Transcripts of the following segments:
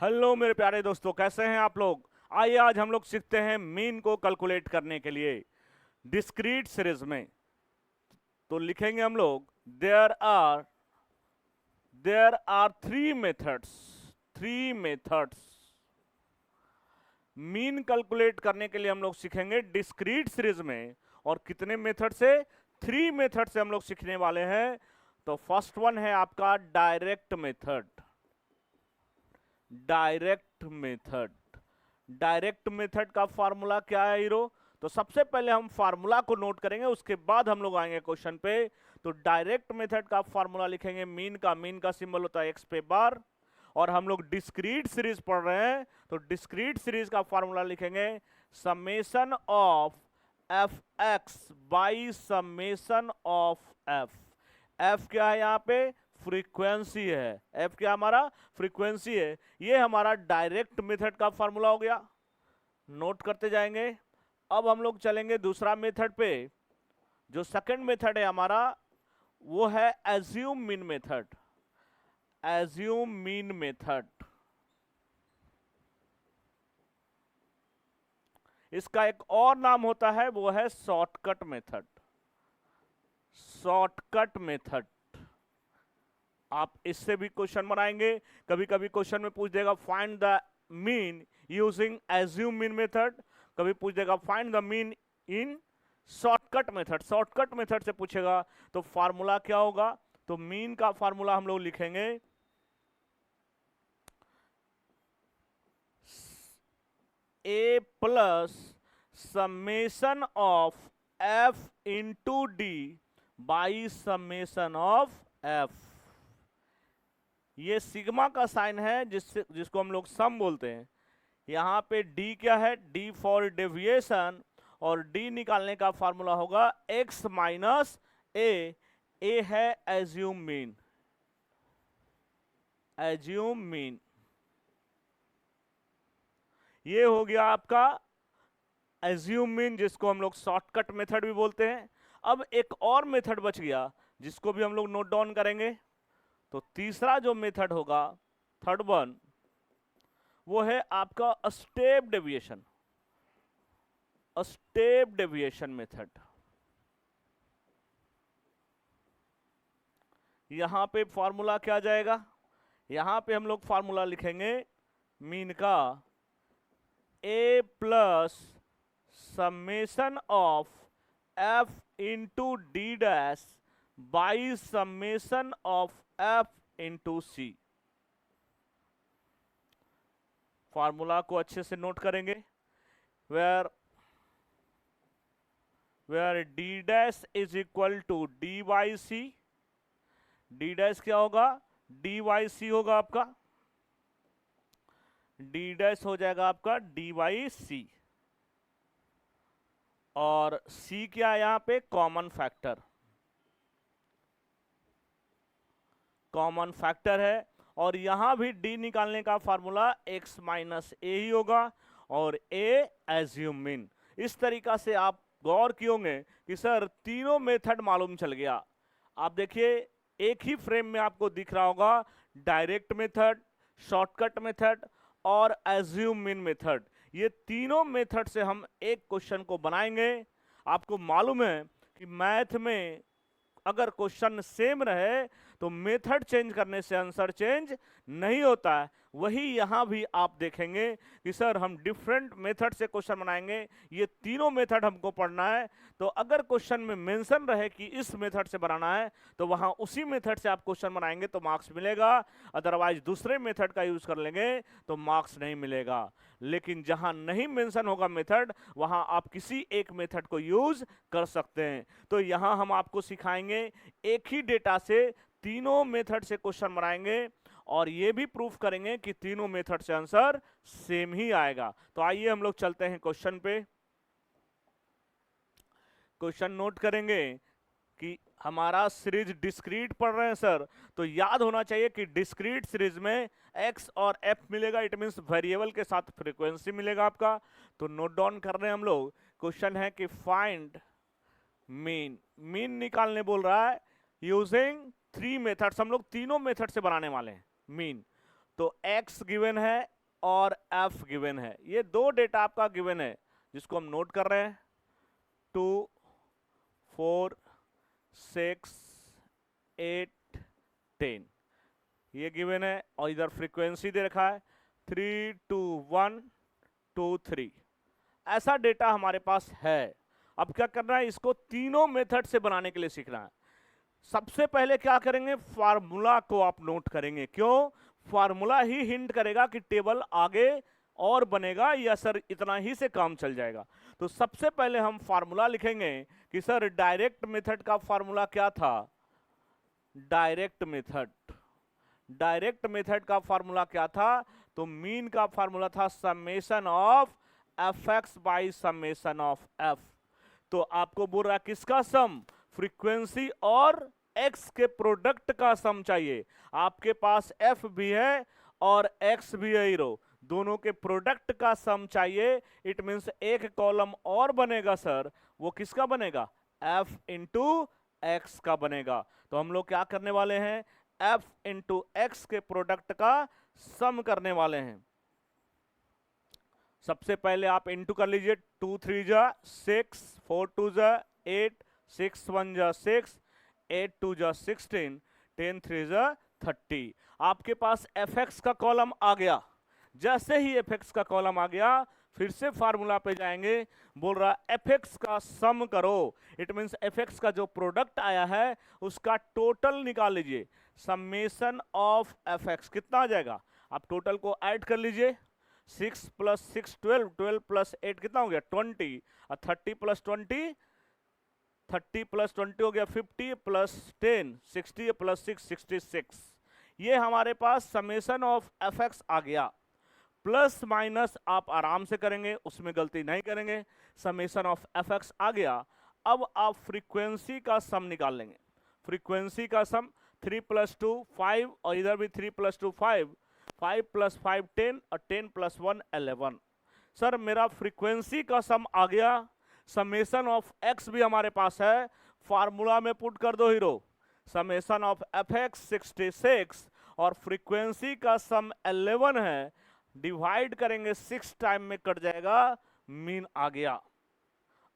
Hello मेरे प्यारे दोस्तों, कैसे हैं आप लोग। आइए आज हम लोग सीखते हैं मीन को कैलकुलेट करने के लिए डिस्क्रीट सीरीज में। तो लिखेंगे हम लोग there are three methods mean calculate करने के लिए हम लोग सीखेंगे डिस्क्रीट सीरीज में। और कितने मेथड से? थ्री मेथड से हम लोग सीखने वाले हैं। तो फर्स्ट वन है आपका direct method. Direct method direct method का फार्मूला क्या है हीरो? तो सबसे पहले हम फार्मूला को नोट करेंगे, उसके बाद हम लोग आएंगे क्वेश्चन पे। तो डायरेक्ट मेथड का फार्मूला लिखेंगे, मीन का सिंबल होता है एक्स पे बार। और हम लोग डिस्क्रीट सीरीज पढ़ रहे हैं, तो डिस्क्रीट सीरीज का फार्मूला लिखेंगे summation of F x by summation of F. F क्या है यहाँ पे? फ्रीक्वेंसी है। एफ क्या हमारा? फ्रीक्वेंसी है। ये हमारा डायरेक्ट मेथड का फार्मूला हो गया, नोट करते जाएंगे। अब हम लोग चलेंगे दूसरा मेथड पे। जो सेकंड मेथड है हमारा, वो है assume mean method. Assume mean method, इसका एक और नाम होता है, वो है शॉर्टकट मेथड। शॉर्टकट मेथड, आप इससे भी क्वेश्चन बनाएंगे। कभी कभी क्वेश्चन में पूछ देगा find the mean using assume mean method, कभी पूछ देगा find the mean in shortcut method. Shortcut method से पूछेगा तो फार्मूला क्या होगा? तो मीन का फार्मूला हम लोग लिखेंगे A plus summation of F into D by summation of F. ये सिग्मा का साइन है, जिसको हम लोग सम बोलते हैं। यहाँ पे डी क्या है? D for deviation. और डी निकालने का फार्मूला होगा एक्स माइनस ए। ए है एज्यूम मीन। एज्यूम मीन, ये हो गया आपका एज्यूम मीन, जिसको हम लोग शॉर्टकट मेथड भी बोलते हैं। अब एक और मेथड बच गया, जिसको भी हम लोग नोट डाउन करेंगे। तो तीसरा जो मेथड होगा, थर्ड वन, वो है आपका step deviation. Step deviation method. यहां पे फॉर्मूला क्या आ जाएगा? यहां पे हम लोग फॉर्मूला लिखेंगे मीन का A plus summation of F into D dash by summation of F into C. Formula को अच्छे से नोट करेंगे। Where where D dash is equal to D by C. D dash क्या होगा? डी बाई सी होगा आपका। D dash हो जाएगा आपका डी बाई सी। और सी क्या है यहाँ पे? Common factor. कॉमन फैक्टर है। और यहां भी डी निकालने का फार्मूला एक्स माइनस ए ही होगा, और ए एज्यूम मीन। इस तरीका से आप गौर किए होंगे कि सर तीनों मेथड मालूम चल गया। आप देखिए, एक ही फ्रेम में आपको दिख रहा होगा डायरेक्ट मेथड, शॉर्टकट मेथड और एज्यूम मीन मेथड। ये तीनों मेथड से हम एक क्वेश्चन को बनाएंगे। आपको मालूम है कि मैथ में अगर क्वेश्चन सेम रहे तो मेथड चेंज करने से आंसर चेंज नहीं होता है। वही यहां भी आप देखेंगे कि सर हम डिफरेंट मेथड से क्वेश्चन बनाएंगे, ये तीनों मेथड हमको पढ़ना है। तो अगर क्वेश्चन में मेंशन रहे कि इस मेथड से बनाना है, तो वहां उसी मेथड से आप क्वेश्चन बनाएंगे तो मार्क्स मिलेगा। अदरवाइज दूसरे मेथड का यूज कर लेंगे तो मार्क्स नहीं मिलेगा। लेकिन जहां नहीं मेंशन होगा मेथड, वहां आप किसी एक मेथड को यूज कर सकते हैं। तो यहां हम आपको सिखाएंगे एक ही डेटा से तीनों मेथड से क्वेश्चन बनाएंगे, और ये भी प्रूफ करेंगे कि तीनों मेथड से आंसर सेम ही आएगा। तो आइए हम लोग चलते हैं क्वेश्चन पे। क्वेश्चन नोट करेंगे कि हमारा सीरीज डिस्क्रीट पढ़ रहे हैं सर, तो याद होना चाहिए कि डिस्क्रीट सीरीज में एक्स और एफ मिलेगा। इट मींस वेरिएबल के साथ फ्रीक्वेंसी मिलेगा आपका। तो नोट डाउन कर रहे हैं हम लोग। क्वेश्चन है कि फाइंड मीन। मीन निकालने बोल रहा है यूजिंग थ्री मेथड्स। हम लोग तीनों मेथड से बनाने वाले हैं मीन। तो x गिवन है और f गिवन है, ये दो डेटा आपका गिवन है जिसको हम नोट कर रहे हैं। 2 4 6 8 10 ये गिवन है, और इधर फ्रीक्वेंसी दे रखा है 3 2 1 2 3। ऐसा डेटा हमारे पास है। अब क्या करना है, इसको तीनों मेथड से बनाने के लिए सीखना है। सबसे पहले क्या करेंगे, फार्मूला को आप नोट करेंगे। क्यों? फार्मूला ही हिंट करेगा कि टेबल आगे और बनेगा या सर इतना ही से काम चल जाएगा। तो सबसे पहले हम फार्मूला लिखेंगे कि सर डायरेक्ट मेथड का फार्मूला क्या था। डायरेक्ट मेथड का फार्मूला क्या था, तो मीन का फार्मूला था summation of F x by summation of F. तो आपको बोल रहा है किसका सम, फ्रीक्वेंसी और एक्स के प्रोडक्ट का सम चाहिए। आपके पास एफ भी है और एक्स भी है, हीरो दोनों के प्रोडक्ट का सम चाहिए। इट मींस एक कॉलम और बनेगा सर, वो किसका बनेगा, एफ इंटू एक्स का बनेगा। तो हम लोग क्या करने वाले हैं, एफ इंटू एक्स के प्रोडक्ट का सम करने वाले हैं। सबसे पहले आप इंटू कर लीजिए, 2 3 जा 6, 4 2 जा 8, 6 1 जा 6, 8 2 जा 16, 10 3 जा 30। आपके पास एफ एक्स का कॉलम आ गया। जैसे ही एफ एक्स का कॉलम आ गया, फिर से फार्मूला पे जाएंगे। बोल रहा एफ एक्स का सम करो। इट मींस एफ एक्स का जो प्रोडक्ट आया है उसका टोटल निकाल लीजिए। समेशन ऑफ एफ एक्स कितना आ जाएगा, आप टोटल को ऐड कर लीजिए। 6 प्लस 6 12, 12 प्लस 8 कितना हो गया 20, और 30 प्लस 20, 30 प्लस 20 हो गया 50, प्लस 10 60, प्लस 6 66। ये हमारे पास समेशन ऑफ एफ एक्स आ गया। प्लस माइनस आप आराम से करेंगे, उसमें गलती नहीं करेंगे। समेशन ऑफ एफ एक्स आ गया। अब आप फ्रीक्वेंसी का सम निकाल लेंगे। फ्रीक्वेंसी का सम 3 प्लस 2 5, और इधर भी 3 प्लस 2 5, 5 प्लस 5 10, और 10 प्लस 1 11। सर मेरा फ्रीक्वेंसी का सम आ गया। समेशन ऑफ एक्स भी हमारे पास है, फार्मूला में पुट कर दो hero. Summation of F x 66 और फ्रीक्वेंसी का सम 11 है। डिवाइड करेंगे 6 टाइम में कट जाएगा, मीन आ गया,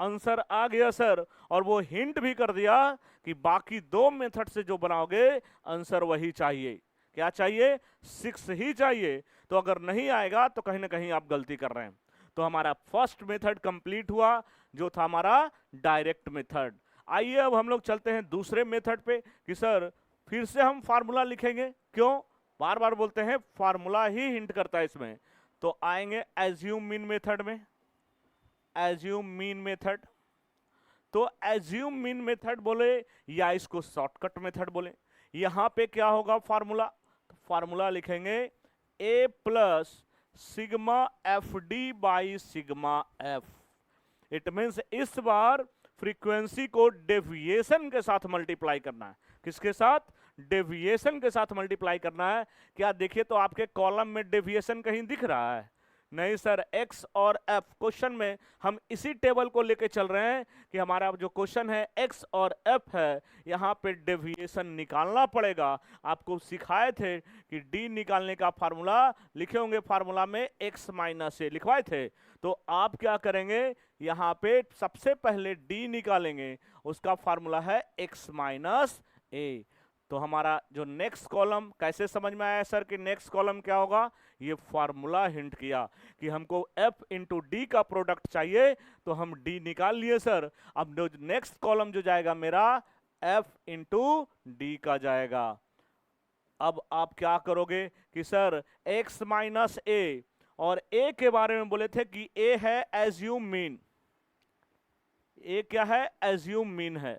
आंसर आ गया सर। और वो हिंट भी कर दिया कि बाकी दो मेथड से जो बनाओगे आंसर वही चाहिए। क्या चाहिए, 6 ही चाहिए। तो अगर नहीं आएगा तो कहीं ना कहीं आप गलती कर रहे हैं। तो हमारा फर्स्ट मेथड कंप्लीट हुआ, जो था हमारा डायरेक्ट मेथड। आइए अब हम लोग चलते हैं दूसरे मेथड पे कि सर फिर से हम फार्मूला लिखेंगे। क्यों, बार बार बोलते हैं फार्मूला ही हिंट करता है इसमें। तो आएंगे एज्यूम मीन मेथड में। एज्यूम मीन मेथड, तो एज्यूम मीन मेथड बोले या इसको शॉर्टकट मेथड बोले। यहां पे क्या होगा फार्मूला, तो फार्मूला लिखेंगे A plus sigma F D by sigma F. It means इस बार फ्रीक्वेंसी को डेविएशन के साथ मल्टीप्लाई करना है। किसके साथ, डेविएशन के साथ मल्टीप्लाई करना है। क्या देखिए तो आपके कॉलम में डेविएशन कहीं दिख रहा है, नहीं सर। x और f, क्वेश्चन में हम इसी टेबल को लेके चल रहे हैं कि हमारा जो क्वेश्चन है x और f है, यहाँ पे डेविएशन निकालना पड़ेगा। आपको सिखाए थे कि d निकालने का फार्मूला लिखे होंगे, फार्मूला में x माइनस ए लिखवाए थे। तो आप क्या करेंगे, यहाँ पे सबसे पहले d निकालेंगे, उसका फार्मूला है x माइनस ए। तो हमारा जो नेक्स्ट कॉलम, कैसे समझ में आया सर कि नेक्स्ट कॉलम क्या होगा, ये फार्मूला हिंट किया कि हमको f इंटू डी का प्रोडक्ट चाहिए, तो हम d निकाल लिए सर। अब नेक्स्ट कॉलम जो जाएगा मेरा f इंटू डी का जाएगा। अब आप क्या करोगे कि सर x माइनस ए, और a के बारे में बोले थे कि a है एज्यूम मीन। a क्या है, एज्यूम मीन है।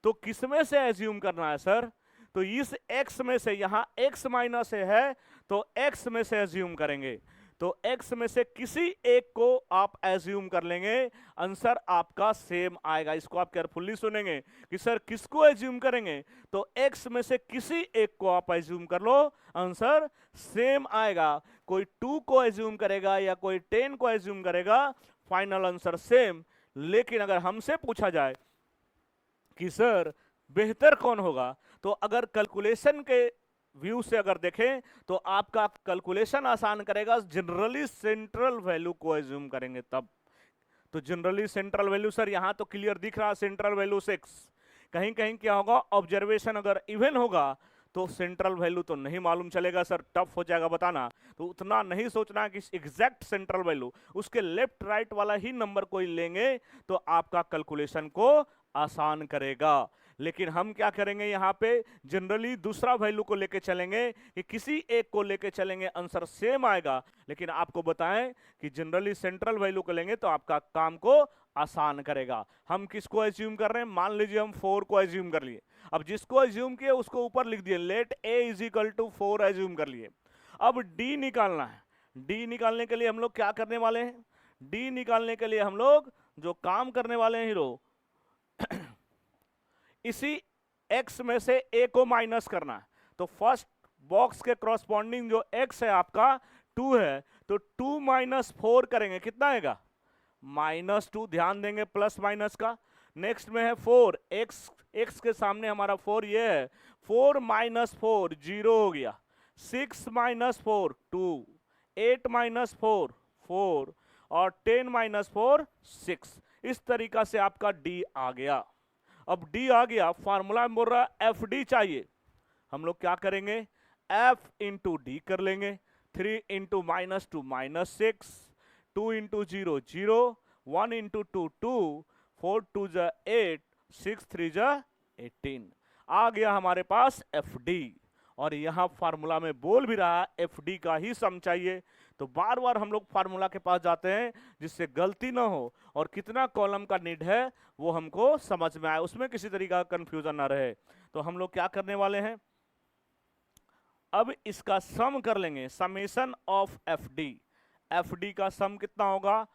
तो किसमें से एज्यूम करना है सर, तो इस x में से, यहां x माइनस ए है तो x में से एज्यूम करेंगे। तो x में से किसी एक को आप एज्यूम कर लेंगे, आंसर आपका सेम आएगा। इसको आप केयरफुली सुनेंगे कि सर किसको एज्यूम करेंगे, तो x में से किसी एक को आप एज्यूम कर लो, आंसर सेम आएगा। कोई 2 को एज्यूम करेगा या कोई 10 को एज्यूम करेगा, फाइनल आंसर सेम। लेकिन अगर हमसे पूछा जाए कि सर बेहतर कौन होगा, तो अगर कैलकुलेशन के व्यू से अगर देखें तो आपका कैलकुलेशन आसान करेगा, जनरली सेंट्रल वैल्यू को एज्यूम करेंगे तब। तो जनरली सेंट्रल वैल्यू सर यहां तो क्लियर दिख रहा, सेंट्रल वैल्यू 6, कहीं कहीं क्या होगा, ऑब्जर्वेशन अगर इवन होगा तो सेंट्रल वैल्यू तो नहीं मालूम चलेगा सर, टफ हो जाएगा बताना। तो उतना नहीं सोचना कि एग्जैक्ट सेंट्रल वैल्यू, उसके लेफ्ट राइट वाला ही नंबर कोई लेंगे तो आपका कैलकुलेशन को आसान करेगा। लेकिन हम क्या करेंगे यहाँ पे, जनरली दूसरा वैल्यू को लेके चलेंगे कि किसी एक को लेके चलेंगे, आंसर सेम आएगा। लेकिन आपको बताएं कि जनरली सेंट्रल वैल्यू को लेंगे तो आपका काम को आसान करेगा। हम किसको एज्यूम कर रहे हैं, मान लीजिए हम 4 को एज्यूम कर लिए। अब जिसको एज्यूम किए उसको ऊपर लिख दिए, let a is equal to 4 assume कर लिए। अब d निकालना है। d निकालने के लिए हम लोग क्या करने वाले हैं, d निकालने के लिए हम लोग जो काम करने वाले हैं हीरो, इसी x में से a को माइनस करना है। तो फर्स्ट बॉक्स के क्रॉसपॉन्डिंग जो x है आपका 2 है, तो 2 माइनस 4 करेंगे, कितना आएगा, -2। ध्यान देंगे प्लस माइनस का। नेक्स्ट में है 4, x के सामने हमारा 4 ये है, 4 माइनस 4 0 हो गया, 6 माइनस 4 2, 8 माइनस 4 4 और 10 माइनस 4 6। इस तरीका से आपका d आ गया। अब d आ गया, फार्मूला में बोल रहा है एफ डी चाहिए, हम लोग क्या करेंगे, f इंटू डी कर लेंगे। 3 इंटू -2 -6, 2 इंटू 0 0, 1 इंटू 2 2, 4 2 जा 8, 6 3 जा 18। आ गया हमारे पास एफ डी। और यहां फार्मूला में बोल भी रहा है एफ डी का ही सम चाहिए। तो बार बार हम लोग फार्मूला के पास जाते हैं जिससे गलती ना हो और कितना कॉलम का नीड है वो हमको समझ में आए, उसमें किसी तरीका का कंफ्यूजन ना रहे। तो हम लोग क्या करने वाले हैं, अब इसका सम कर लेंगे, summation of F D. F D का सम कितना होगा,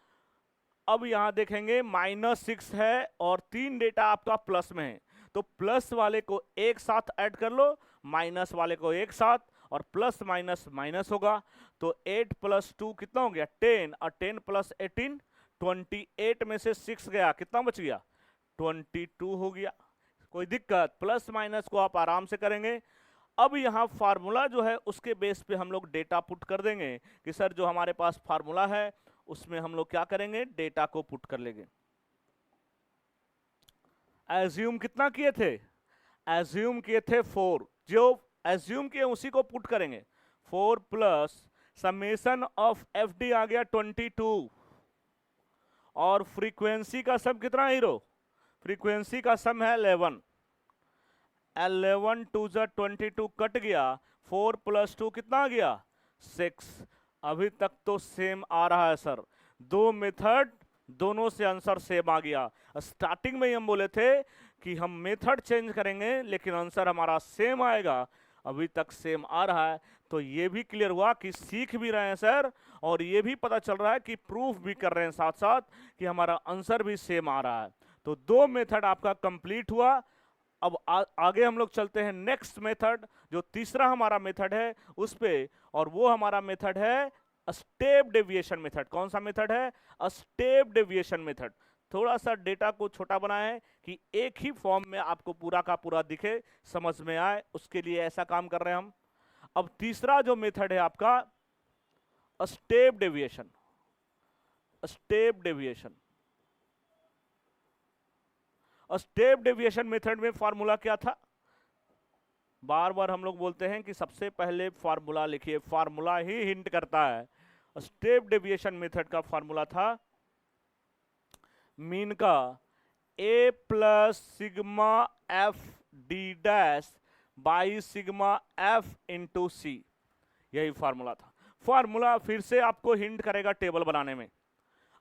अब यहां देखेंगे -6 है और 3 डेटा आपका प्लस में है, तो प्लस वाले को एक साथ ऐड कर लो, माइनस वाले को एक साथ, और प्लस माइनस माइनस होगा। तो 8 + 2 कितना हो गया 10, और 10 + 18 28 में से 6 गया, कितना बच गया 22 हो गया। कोई दिक्कत, प्लस माइनस को आप आराम से करेंगे। अब यहां फार्मूला जो है उसके बेस पे हम लोग डेटा पुट कर देंगे कि सर जो हमारे पास फार्मूला है उसमें हम लोग क्या करेंगे, डेटा को पुट कर लेंगे। एज्यूम कितना किए थे, एज्यूम किए थे 4, जो एज्यूम किए उसी को पुट करेंगे। 4 plus summation of F D आ गया 22, और फ्रीक्वेंसी का सम कितना हीरो, फ्रीक्वेंसी का सम है 11, 11 2 जा 22 कट गया, 4 + 2 कितना आ गया 6। अभी तक तो सेम आ रहा है सर, दो मेथड दोनों से आंसर सेम आ गया। स्टार्टिंग में ही हम बोले थे कि हम मेथड चेंज करेंगे लेकिन आंसर हमारा सेम आएगा, अभी तक सेम आ रहा है। तो ये भी क्लियर हुआ कि सीख भी रहे हैं सर, और ये भी पता चल रहा है कि प्रूफ भी कर रहे हैं साथ साथ कि हमारा आंसर भी सेम आ रहा है। तो 2 मेथड आपका कंप्लीट हुआ। अब आगे हम लोग चलते हैं नेक्स्ट मेथड, जो तीसरा हमारा मेथड है उस पे, और वो हमारा मेथड है स्टेप डेविएशन मेथड। कौन सा मेथड है, स्टेप डेविएशन मेथड। थोड़ा सा डेटा को छोटा बनाए कि एक ही फॉर्म में आपको पूरा का पूरा दिखे, समझ में आए, उसके लिए ऐसा काम कर रहे हैं हम। अब तीसरा जो मेथड है आपका step deviation. Step deviation, step deviation method में फार्मूला क्या था, बार बार हम लोग बोलते हैं कि सबसे पहले फार्मूला लिखिए, फार्मूला ही हिंट करता है। स्टेप डेविएशन मेथड का फार्मूला था मीन का a plus sigma F D dash by sigma F into C, यही फार्मूला था। फार्मूला फिर से आपको हिंट करेगा टेबल बनाने में।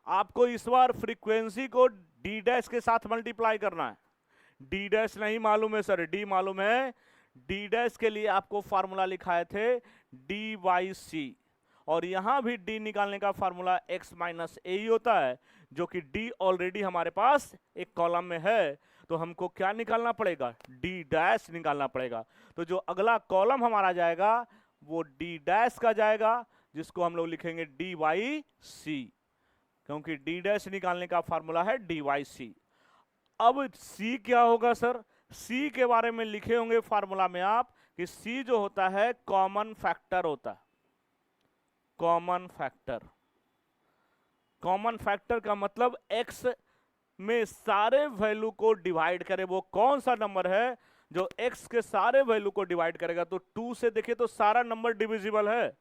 आपको इस बार फ्रीक्वेंसी को डी डैश के साथ मल्टीप्लाई करना है। डी डैश नहीं मालूम है सर, डी मालूम है। डी डैश के लिए आपको फार्मूला लिखाए थे डी बाई सी, और यहां भी डी निकालने का फार्मूला x माइनस ए ही होता है, जो कि डी ऑलरेडी हमारे पास एक कॉलम में है। तो हमको क्या निकालना पड़ेगा, डी डैश निकालना पड़ेगा। तो जो अगला कॉलम हमारा जाएगा वो डी डैश का जाएगा, जिसको हम लोग लिखेंगे डी वाई सी, क्योंकि डी डैश निकालने का फार्मूला है डी वाई सी। अब सी क्या होगा सर, सी के बारे में लिखे होंगे फार्मूला में आप कि C जो होता है कॉमन फैक्टर होता है। कॉमन फैक्टर, कॉमन फैक्टर का मतलब x में सारे वैल्यू को डिवाइड करे। वो कौन सा नंबर है जो x के सारे वैल्यू को डिवाइड करेगा? तो 2 से देखिए तो सारा नंबर डिविजिबल है।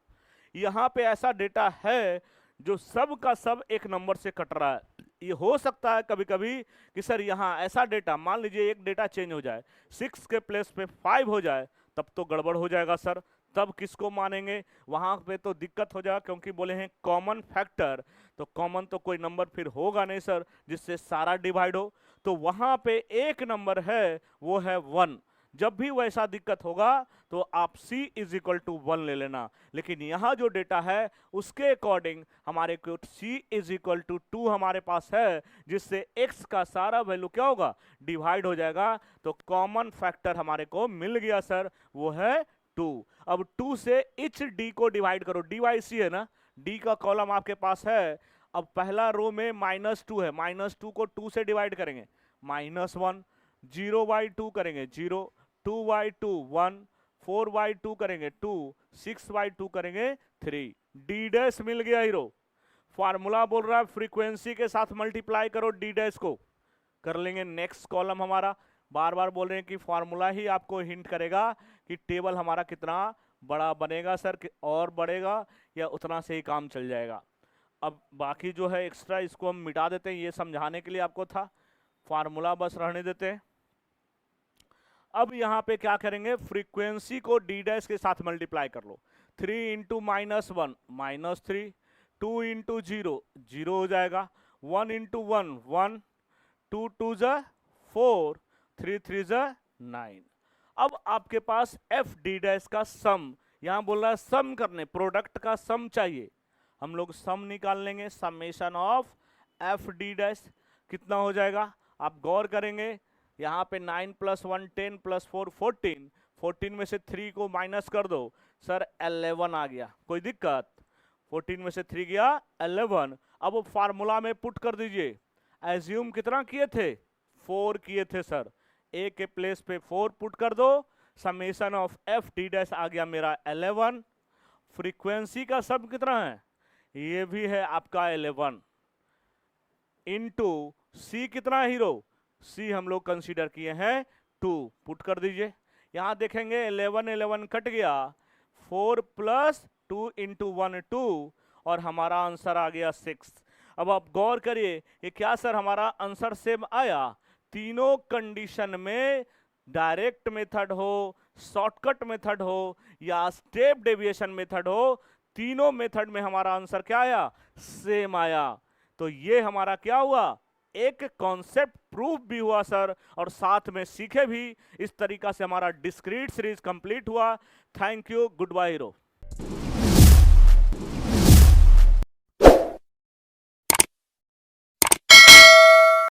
यहां पे ऐसा डेटा है जो सब का सब एक नंबर से कट रहा है। ये हो सकता है कभी कभी कि सर यहाँ ऐसा डेटा, मान लीजिए एक डेटा चेंज हो जाए, 6 के प्लेस पे 5 हो जाए, तब तो गड़बड़ हो जाएगा सर। तब किसको मानेंगे? वहां पे तो दिक्कत हो जाएगा, क्योंकि बोले हैं कॉमन फैक्टर, तो कॉमन तो कोई नंबर फिर होगा नहीं सर जिससे सारा डिवाइड हो। तो वहां पे एक नंबर है, वो है 1। जब भी वैसा दिक्कत होगा तो आप c इज इक्वल टू 1 ले लेना। लेकिन यहाँ जो डेटा है उसके अकॉर्डिंग हमारे को c इज इक्वल टू 2 हमारे पास है, जिससे x का सारा वैल्यू क्या होगा? डिवाइड हो जाएगा। तो कॉमन फैक्टर हमारे को मिल गया सर, वो है 2। अब 2 से इच d को डिवाइड करो, dy c है ना, d का कॉलम आपके पास है। अब पहला रो में -2 है, -2 को 2 से डिवाइड करेंगे -1, 0/2 करेंगे 0, 2/2 1, 4/2 करेंगे 2, 6/2 करेंगे 3। डी डैश मिल गया हीरो। फार्मूला बोल रहा है फ्रीक्वेंसी के साथ मल्टीप्लाई करो डी डैश को, कर लेंगे। नेक्स्ट कॉलम हमारा, बार बार बोल रहे हैं कि फार्मूला ही आपको हिंट करेगा कि टेबल हमारा कितना बड़ा बनेगा सर, और बढ़ेगा या उतना से ही काम चल जाएगा। अब बाकी जो है एक्स्ट्रा इसको हम मिटा देते हैं, ये समझाने के लिए आपको था, फार्मूला बस रहने देते हैं। अब यहां पे क्या करेंगे? फ्रीक्वेंसी को डी डैश के साथ मल्टीप्लाई कर लो। 3 इंटू -1 -3, 2 इंटू 0 0 हो जाएगा, 1 इंटू 1 1, 2 2 ज़ा 4, 3 3 ज़ा 9। अब आपके पास एफ डी डैश का सम, यहां बोल रहा है सम करने, प्रोडक्ट का सम चाहिए। हम लोग सम निकाल लेंगे, summation of F D dash कितना हो जाएगा? आप गौर करेंगे यहाँ पे 9 + 1 10 + 4 14, 14 में से 3 को माइनस कर दो सर 11 आ गया। कोई दिक्कत? 14 में से 3 गया 11। अब फार्मूला में पुट कर दीजिए। एज्यूम कितना किए थे? 4 किए थे सर। ए के प्लेस पे 4 पुट कर दो, summation of F D dash आ गया मेरा 11। फ्रीक्वेंसी का सम कितना है? ये भी है आपका 11 इंटू सी कितना हीरो? सी हम लोग कंसीडर किए हैं 2, पुट कर दीजिए। यहां देखेंगे 11 11 कट गया, 4 + 2 इंटू 1 2, और हमारा आंसर आ गया 6। अब आप गौर करिए कि क्या सर हमारा आंसर सेम आया? तीनों कंडीशन में, डायरेक्ट मेथड हो, शॉर्टकट मेथड हो या स्टेप डेविएशन मेथड हो, तीनों मेथड में हमारा आंसर क्या आया? सेम आया। तो ये हमारा क्या हुआ? एक कॉन्सेप्ट प्रूफ भी हुआ सर, और साथ में सीखे भी। इस तरीका से हमारा डिस्क्रीट सीरीज कंप्लीट हुआ। Thank you, good bye hero.